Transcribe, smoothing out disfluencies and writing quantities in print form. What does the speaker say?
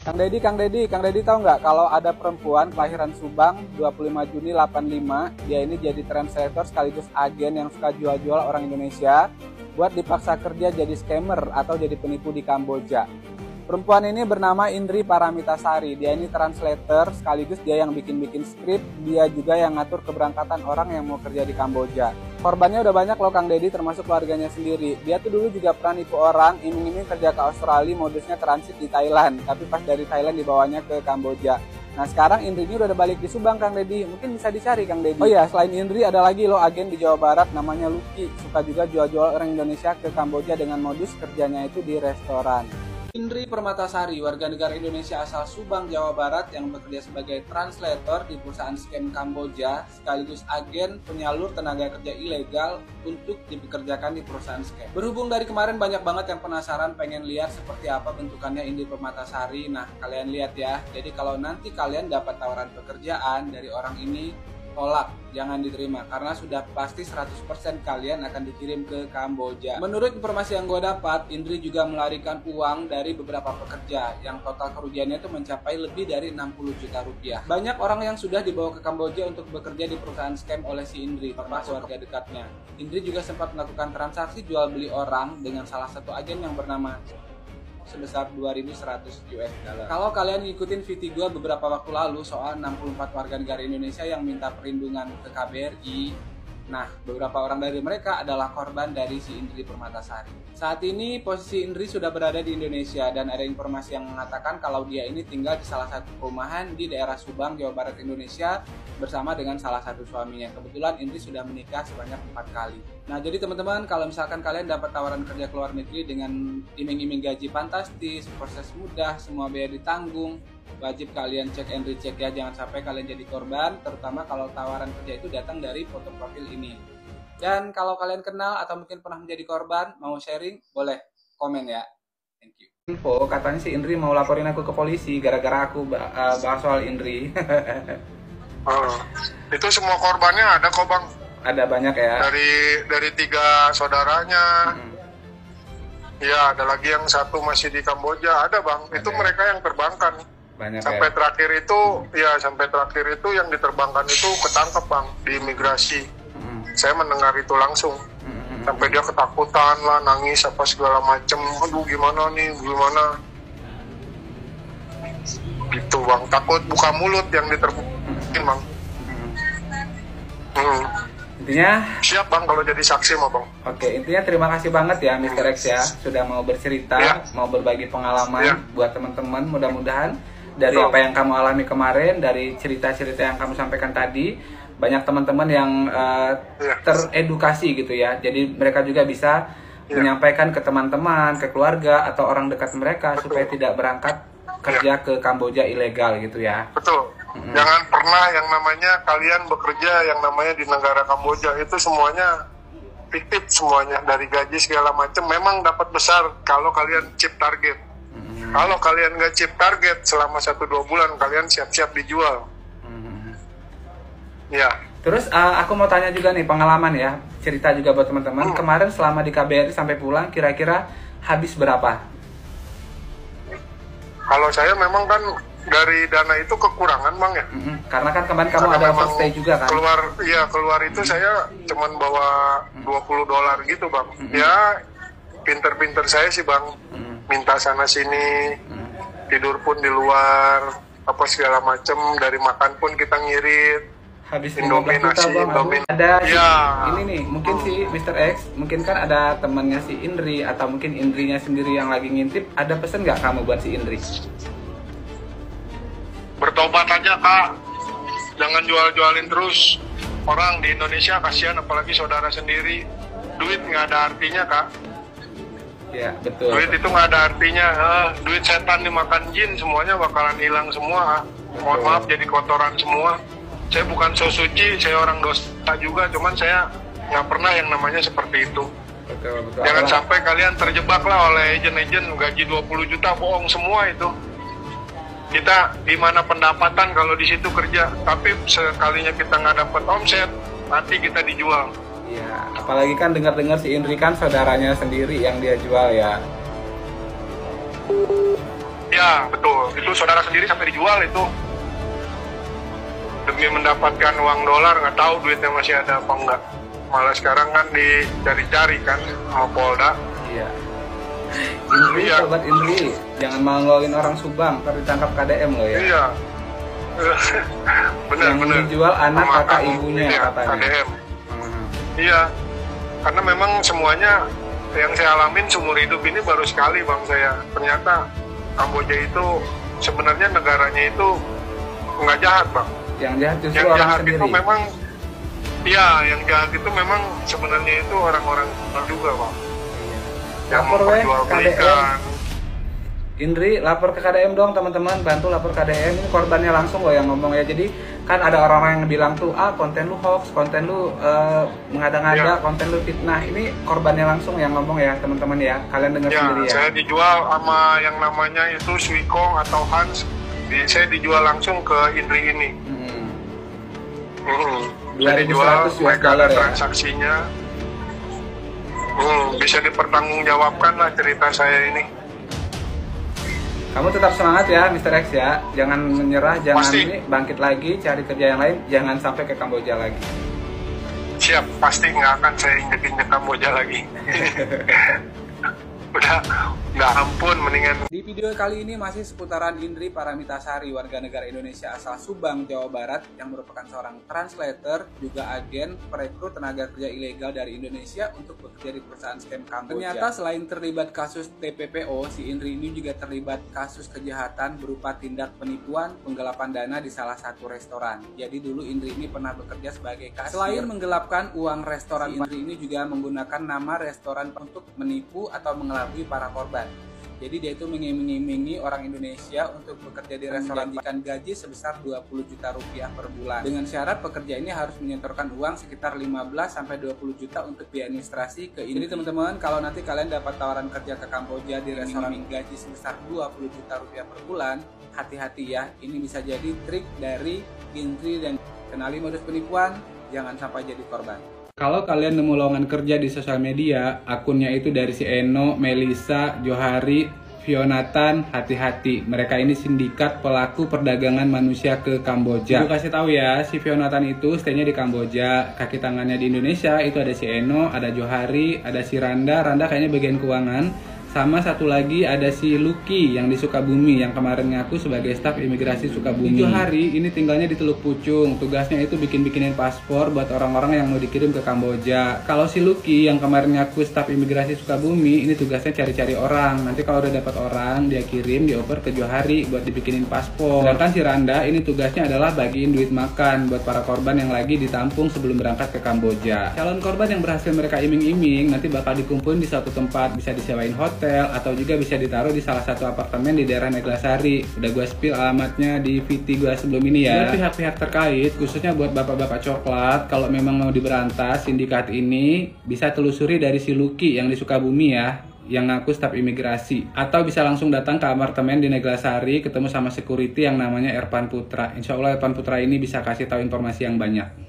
Kang Deddy tahu nggak kalau ada perempuan kelahiran Subang 25 Juni 85, dia ini jadi translator sekaligus agen yang suka jual-jual orang Indonesia buat dipaksa kerja jadi scammer atau jadi penipu di Kamboja. Perempuan ini bernama Indri Paramitasari, dia ini translator sekaligus dia yang bikin-bikin skrip, dia juga yang ngatur keberangkatan orang yang mau kerja di Kamboja. Korbannya udah banyak loh Kang Deddy, termasuk keluarganya sendiri. Dia tuh dulu juga pernah nipu orang, iming-iming kerja ke Australia, modusnya transit di Thailand, tapi pas dari Thailand dibawanya ke Kamboja. Nah sekarang Indri ini udah balik di Subang Kang Deddy, mungkin bisa dicari Kang Deddy. Oh iya, selain Indri ada lagi loh agen di Jawa Barat namanya Lucky, suka juga jual-jual orang Indonesia ke Kamboja dengan modus kerjanya itu di restoran. Indri Permatasari, warga negara Indonesia asal Subang, Jawa Barat yang bekerja sebagai translator di perusahaan scam Kamboja sekaligus agen penyalur tenaga kerja ilegal untuk dipekerjakan di perusahaan scam. Berhubung dari kemarin banyak banget yang penasaran pengen lihat seperti apa bentukannya Indri Permatasari. Nah, kalian lihat ya. Jadi kalau nanti kalian dapat tawaran pekerjaan dari orang ini, tolak, jangan diterima karena sudah pasti 100% kalian akan dikirim ke Kamboja. Menurut informasi yang gue dapat, Indri juga melarikan uang dari beberapa pekerja yang total kerugiannya itu mencapai lebih dari 60 juta rupiah. Banyak orang yang sudah dibawa ke Kamboja untuk bekerja di perusahaan scam oleh si Indri, termasuk warga dekatnya. Indri juga sempat melakukan transaksi jual beli orang dengan salah satu agen yang bernama sebesar 2.100 US dollar. Kalau kalian ngikutin VT gue beberapa waktu lalu soal 64 warga negara Indonesia yang minta perlindungan ke KBRI, nah beberapa orang dari mereka adalah korban dari si Indri Permatasari. Saat ini posisi Indri sudah berada di Indonesia dan ada informasi yang mengatakan kalau dia ini tinggal di salah satu perumahan di daerah Subang, Jawa Barat, Indonesia bersama dengan salah satu suaminya. Kebetulan Indri sudah menikah sebanyak 4 kali. Nah jadi teman-teman, kalau misalkan kalian dapat tawaran kerja ke luar negeri dengan iming-iming gaji fantastis, proses mudah, semua biaya ditanggung, wajib kalian cek and recheck ya, jangan sampai kalian jadi korban, terutama kalau tawaran kerja itu datang dari foto profil ini. Dan kalau kalian kenal atau mungkin pernah menjadi korban, mau sharing, boleh komen ya. Thank you. Info, katanya si Indri mau laporin aku ke polisi gara-gara aku bahas soal Indri. Itu semua korbannya ada kok Bang. Ada banyak ya. Dari 3 saudaranya. Ya, ada lagi yang satu masih di Kamboja, ada Bang. Itu mereka yang terbangkan. Banyak sampai ya? Sampai terakhir itu yang diterbangkan itu ketangkep Bang di imigrasi. Saya mendengar itu langsung. Sampai dia ketakutan lah, nangis apa segala macem. Aduh gimana nih, gimana? Gitu Bang, takut buka mulut yang diterbangkan Bang. Intinya siap Bang kalau jadi saksi mah Bang. Oke, intinya terima kasih banget ya Mr. X ya sudah mau bercerita, mau berbagi pengalaman buat teman-teman. Mudah-mudahan dari apa yang kamu alami kemarin, dari cerita-cerita yang kamu sampaikan tadi, banyak teman-teman yang teredukasi gitu ya. Jadi mereka juga bisa menyampaikan ke teman-teman, ke keluarga atau orang dekat mereka supaya tidak berangkat kerja ke Kamboja ilegal gitu ya. Betul. Jangan pernah yang namanya kalian bekerja yang namanya di negara Kamboja itu semuanya fiktif semuanya, dari gaji segala macam memang dapat besar kalau kalian chip target. Kalau kalian nggak chip target selama 1-2 bulan kalian siap-siap dijual. Ya. Terus aku mau tanya juga nih pengalaman ya, cerita juga buat teman-teman. Kemarin selama di KBRI sampai pulang kira-kira habis berapa? Kalau saya memang kan dari dana itu kekurangan Bang ya. Karena kan kemarin kamu ada overstay juga kan? Keluar itu saya cuman bawa $20 gitu Bang. Ya pinter-pinter saya sih Bang. Minta sana sini, tidur pun di luar, apa segala macem, dari makan pun kita ngirit. Habis 15 juta Bang. Ada ini nih, mungkin si Mr. X, mungkin kan ada temannya si Indri atau mungkin Indrinya sendiri yang lagi ngintip. Ada pesan nggak kamu buat si Indri? Bertobat aja Kak, jangan jual-jualin terus. Orang di Indonesia kasihan, apalagi saudara sendiri. Duit nggak ada artinya Kak. Ya betul. Duit itu nggak ada artinya. Duit setan dimakan jin, semuanya bakalan hilang semua. Mohon maaf jadi kotoran semua. Saya bukan so suci, saya orang dosa juga, cuman saya nggak pernah yang namanya seperti itu. Betul. Jangan sampai kalian terjebak lah oleh agen-agen gaji 20 juta, bohong semua itu. Kita gimana pendapatan kalau di situ kerja, tapi sekalinya kita nggak dapat omset, mati kita dijual. Iya, apalagi kan dengar-dengar si Indri kan saudaranya sendiri yang dia jual ya. Ya, betul. Itu saudara sendiri sampai dijual itu. Demi mendapatkan uang dolar, nggak tahu duitnya masih ada apa enggak. Malah sekarang kan dicari-cari kan sama Polda. Iya. Indri, Iya. sobat Indri, jangan mau ngeluarin orang Subang, ntar ditangkap KDM loh ya. Iya. Benar. Yang dijual anak Sama kakak kamu, ibunya iya, katanya. KDM. Hmm. Iya. Karena memang semuanya yang saya alamin seumur hidup ini baru sekali bang saya. Ternyata Kamboja itu sebenarnya negaranya itu nggak jahat bang. Yang jahat justru Yang orang jahat sendiri. itu memang, iya, yang jahat itu memang sebenarnya itu orang-orang juga bang. Yang Lapor weh memperjualbelikan. KDM. Indri, lapor ke KDM dong teman-teman, bantu lapor KDM. Ini korbannya langsung loh yang ngomong ya. Jadi kan ada orang-orang yang bilang tuh, konten lu hoax, konten lu mengada-ngada, Ya. konten lu fitnah. Ini korbannya langsung yang ngomong ya teman-teman ya. Kalian dengar Ya, sendiri ya. saya dijual sama yang namanya itu Swikong atau Hans. Saya dijual langsung ke Indri ini. Saya 2.100 dijual, US mereka dollar ada ya. transaksinya. Bisa dipertanggungjawabkan lah cerita saya ini. Kamu tetap semangat ya Mr. X ya. Jangan menyerah, jangan Pasti. ini bangkit lagi, cari kerja yang lain, jangan sampai ke Kamboja lagi. Siap, pasti nggak akan saya injek-injek Kamboja lagi. Udah ampun, mendingan. Di video kali ini masih seputaran Indri Paramitasari, warga negara Indonesia asal Subang, Jawa Barat, yang merupakan seorang translator, juga agen perekrut tenaga kerja ilegal dari Indonesia untuk bekerja di perusahaan scam Kamboja. Ternyata selain terlibat kasus TPPO, si Indri ini juga terlibat kasus kejahatan berupa tindak penipuan, penggelapan dana di salah satu restoran. Jadi dulu Indri ini pernah bekerja sebagai kasir. Selain menggelapkan uang restoran, Indri ini juga menggunakan nama restoran untuk menipu atau mengelabui para korban. Jadi dia itu mengiming-imingi orang Indonesia untuk bekerja di restoran, menjanjikan gaji sebesar 20 juta rupiah per bulan. Dengan syarat pekerja ini harus menyetorkan uang sekitar 15-20 juta untuk biaya administrasi ke ini. Jadi teman-teman, kalau nanti kalian dapat tawaran kerja ke Kamboja di restoran gaji sebesar 20 juta rupiah per bulan, hati-hati ya, ini bisa jadi trik dari Indri dan kenali modus penipuan, jangan sampai jadi korban. Kalau kalian nemu lowongan kerja di sosial media, akunnya itu dari si Eno, Melisa, Johari, Fionatan, hati-hati. Mereka ini sindikat pelaku perdagangan manusia ke Kamboja. Gue kasih tahu ya, si Fionatan itu stay-nya di Kamboja. Kaki tangannya di Indonesia itu ada si Eno, ada Johari, ada si Randa. Randa kayaknya bagian keuangan. Sama satu lagi ada si Lucky yang di Sukabumi, yang kemarin ngaku sebagai staf imigrasi Sukabumi. 7 hari ini tinggalnya di Teluk Pucung. Tugasnya itu bikin-bikinin paspor buat orang-orang yang mau dikirim ke Kamboja. Kalau si Lucky yang kemarin ngaku staf imigrasi Sukabumi, ini tugasnya cari-cari orang. Nanti kalau udah dapat orang, dia kirim, dioper ke Johari buat dibikinin paspor. Sedangkan si Randa ini tugasnya adalah bagiin duit makan buat para korban yang lagi ditampung sebelum berangkat ke Kamboja. Calon korban yang berhasil mereka iming-iming nanti bakal dikumpulin di satu tempat, bisa disewain hotel atau juga bisa ditaruh di salah satu apartemen di daerah Neglasari. Udah gue spill alamatnya di VT gue sebelum ini ya. Buat pihak-pihak terkait, khususnya buat bapak-bapak coklat, kalau memang mau diberantas sindikat ini, bisa telusuri dari si Lucky yang di Sukabumi ya, yang ngaku staf imigrasi. Atau bisa langsung datang ke apartemen di Neglasari, ketemu sama security yang namanya Erpan Putra. Insya Allah Erpan Putra ini bisa kasih tahu informasi yang banyak.